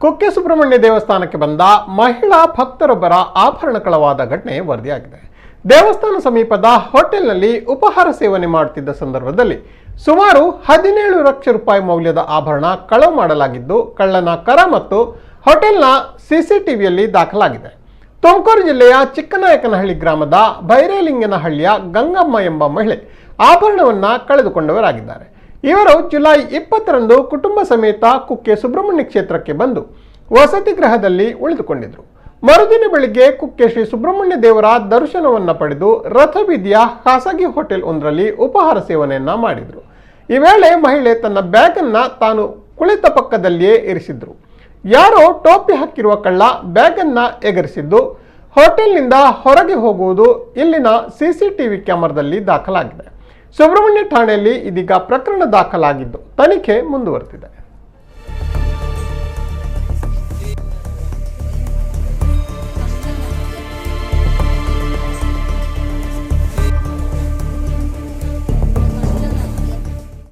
ಕುಕ್ಕೆ ಸುಬ್ರಹ್ಮಣ್ಯ ದೇವಸ್ಥಾನಕ್ಕೆ ಬಂದ ಮಹಿಳಾ ಭಕ್ತರೊಬ್ಬರ ಆಭರಣ ಕಳವಾದ ಘಟನೆ ವರದಿಯಾಗಿದೆ. ದೇವಸ್ಥಾನ ಸಮೀಪದ ಹೋಟೆಲ್ನಲ್ಲಿ ಉಪಹಾರ ಸೇವನೆ ಮಾಡುತ್ತಿದ್ದ ಸಂದರ್ಭದಲ್ಲಿ ಸುಮಾರು 17 ಲಕ್ಷ ರೂಪಾಯಿ ಮೌಲ್ಯದ ಆಭರಣ ಕಳವು ಮಾಡಲಾಗಿದ್ದು, ಕಳ್ಳನ ಕರ ಮತ್ತು ಹೋಟೆಲ್ನ ಸಿಸಿಟಿವಿಯಲ್ಲಿ ದಾಖಲಾಗಿದೆ. ತುಮಕೂರು ಜಿಲ್ಲೆಯ ಚಿಕ್ಕನಾಯಕನಹಳ್ಳಿ ಗ್ರಾಮದ ಬೈರೇಲಿಂಗನಹಳ್ಳಿಯ ಗಂಗಮ್ಮ ಎಂಬ ಮಹಿಳೆ ಆಭರಣವನ್ನ ಕಳೆದುಕೊಂಡವರಾಗಿದ್ದಾರೆ. ಇವರು ಜುಲೈ 20ರಂದು ಕುಟುಂಬ ಸಮೇತ ಕುಕ್ಕೆ ಸುಬ್ರಹ್ಮಣ್ಯ ಕ್ಷೇತ್ರಕ್ಕೆ ಬಂದು ವಸತಿ ಗೃಹದಲ್ಲಿ ಉಳಿದುಕೊಂಡಿದ್ರು. ಮರುದಿನ ಬೆಳಿಗ್ಗೆ ಕುಕ್ಕೆ ಶ್ರೀ ಸುಬ್ರಹ್ಮಣ್ಯ ದೇವರ ದರ್ಶನವನ್ನ ಪಡೆದು ರಥಬೀದಿಯ ಖಾಸಗಿ ಹೋಟೆಲ್ ಒಂದರಲ್ಲಿ ಉಪಹಾರ ಸೇವನೆಯನ್ನ ಮಾಡಿದ್ರು. ಈ ವೇಳೆ ಮಹಿಳೆ ತನ್ನ ಬ್ಯಾಗ್ ಅನ್ನ ತಾನು ಕುಳಿತ ಪಕ್ಕದಲ್ಲಿಯೇ ಇರಿಸಿದ್ರು. ಯಾರೋ ಟೋಪಿ ಹಾಕಿರುವ ಕಳ್ಳ ಬ್ಯಾಗ್ ಅನ್ನ ಎಗರಿಸಿದ್ದು ಹೋಟೆಲ್ನಿಂದ ಹೊರಗೆ ಹೋಗುವುದು ಇಲ್ಲಿನ ಸಿಸಿಟಿವಿ ಕ್ಯಾಮೆರಾದಲ್ಲಿ ದಾಖಲಾಗಿದೆ. ಸುಬ್ರಹ್ಮಣ್ಯ ಠಾಣೆಯಲ್ಲಿ ಇದೀಗ ಪ್ರಕರಣ ದಾಖಲಾಗಿದ್ದು ತನಿಖೆ ಮುಂದುವರೆದಿದೆ.